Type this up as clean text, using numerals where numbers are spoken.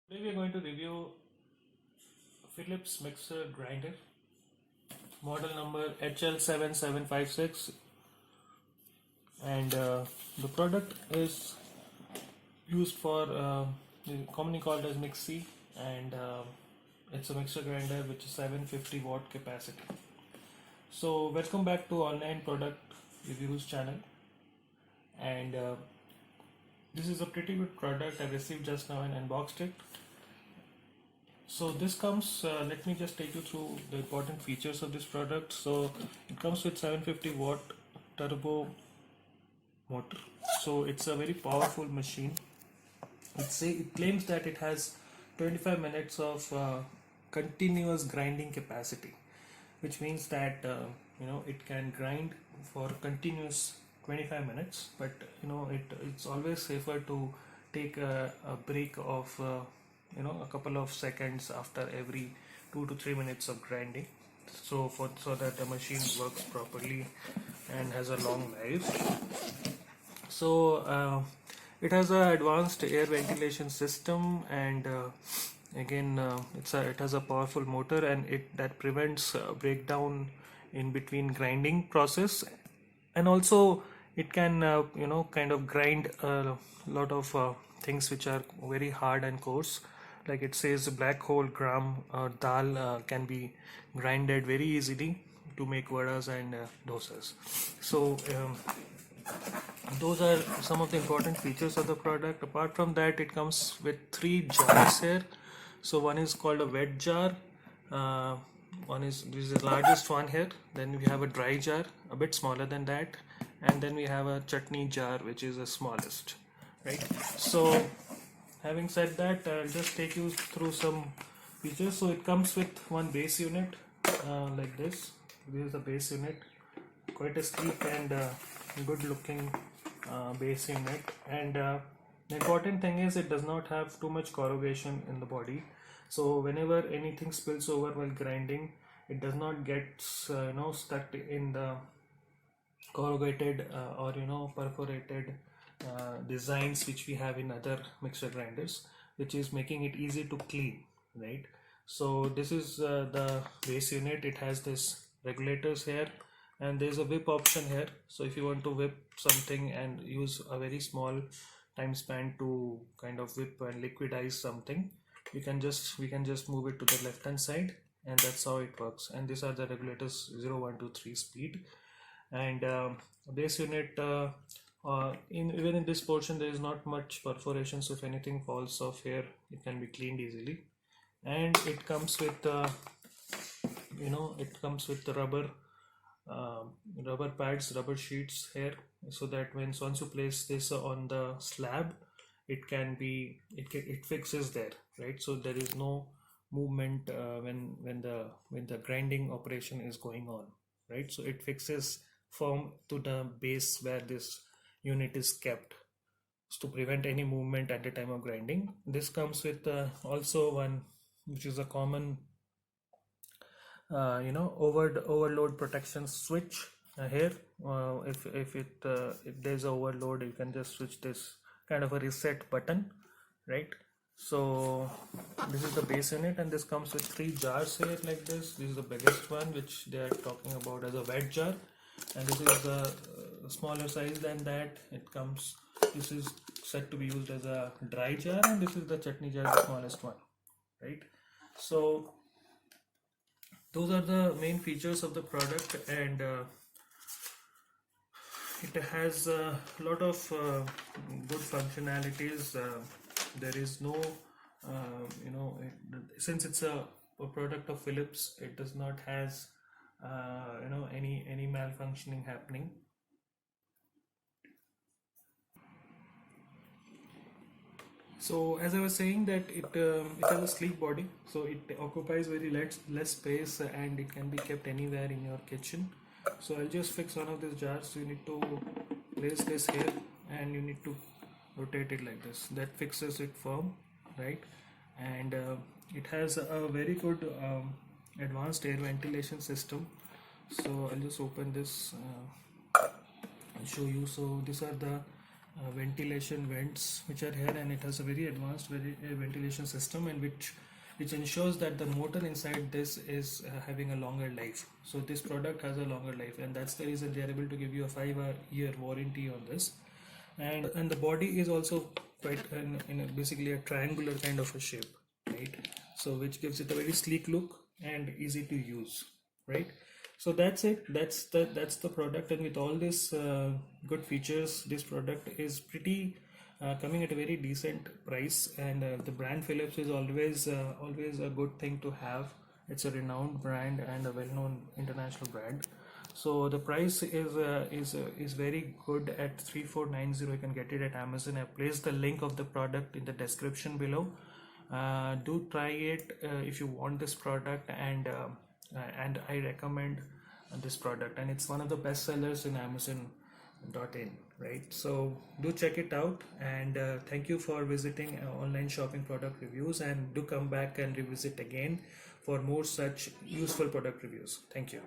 Today we are going to review Philips mixer grinder, model number HL7756, and the product is used for commonly called as Mixie, and it's a mixer grinder which is 750 watt capacity. So welcome back to online product reviews channel, and this is a pretty good product. I received just now and unboxed it. So this comes, let me just take you through the important features of this product. So it comes with 750 watt turbo motor. So it's a very powerful machine. It claims that it has 25 minutes of continuous grinding capacity, which means that it can grind for continuous 25 minutes. But it's always safer to take a break of a couple of seconds after every 2 to 3 minutes of grinding, so that the machine works properly and has a long life. So it has a advanced air ventilation system, and again it has a powerful motor, and that prevents breakdown in between grinding process. And also it can kind of grind a lot of things which are very hard and coarse, like it says black hole gram or dal can be grinded very easily to make vadas and dosas. So those are some of the important features of the product. Apart from that, it comes with 3 jars here. So one is called a wet jar, uh, this is the largest one here. Then we have a dry jar, a bit smaller than that, and then we have a chutney jar, which is the smallest, right? So having said that, I'll just take you through some features. So it comes with one base unit, like this. This is the base unit, quite a sleek and good looking base unit. And the important thing is it does not have too much corrugation in the body. So whenever anything spills over while grinding, it does not get stuck in the corrugated or perforated designs which we have in other mixer grinders, which is making it easy to clean, right? So this is the base unit. It has this regulators here, and there's a whip option here. So if you want to whip something and use a very small time span to kind of whip and liquidize something, we can just move it to the left hand side, and that's how it works. And these are the regulators 0, 1, 2, 3 speed. And base unit, even in this portion there is not much perforation, so if anything falls off here, it can be cleaned easily. And it comes with the rubber pads, rubber sheets here, so that once you place this on the slab, it fixes there, right? So there is no movement when the grinding operation is going on, right? So it fixes firm to the base where this unit is kept, to prevent any movement at the time of grinding. This comes with also one which is a common overload protection switch here. If there's a overload, you can just switch this, kind of a reset button, right? So this is the base unit, and this comes with 3 jars here, like this. This is the biggest one, which they are talking about as a wet jar, and this is the smaller size than that. This is set to be used as a dry jar, and this is the chutney jar, the smallest one, right? So those are the main features of the product, and it has a lot of good functionalities. There is no since it's a product of Philips, it does not has any malfunctioning happening. So as I was saying, that it has a sleek body, so it occupies very less space, and it can be kept anywhere in your kitchen. So I'll just fix one of these jars. So you need to place this here, and you need to rotate it like this. That fixes it firm, right? And it has a very good advanced air ventilation system. So I'll just open this and show you. So these are the ventilation vents which are here, and it has a very advanced ventilation system, and which ensures that the motor inside this is having a longer life. So this product has a longer life, and that's the reason they are able to give you a 5-year warranty on this. And the body is also quite in basically a triangular kind of a shape, right? So which gives it a very sleek look and easy to use, right? So that's it. That's the product, and with all these good features, this product is pretty coming at a very decent price. And the brand Philips is always a good thing to have. It's a renowned brand and a well-known international brand. So the price is very good at 3490. You can get it at Amazon. I placed the link of the product in the description below. Do try it if you want this product, and I recommend this product, and it's one of the best sellers in Amazon.in, right? So do check it out, and thank you for visiting online shopping product reviews, and do come back and revisit again for more such useful product reviews. Thank you.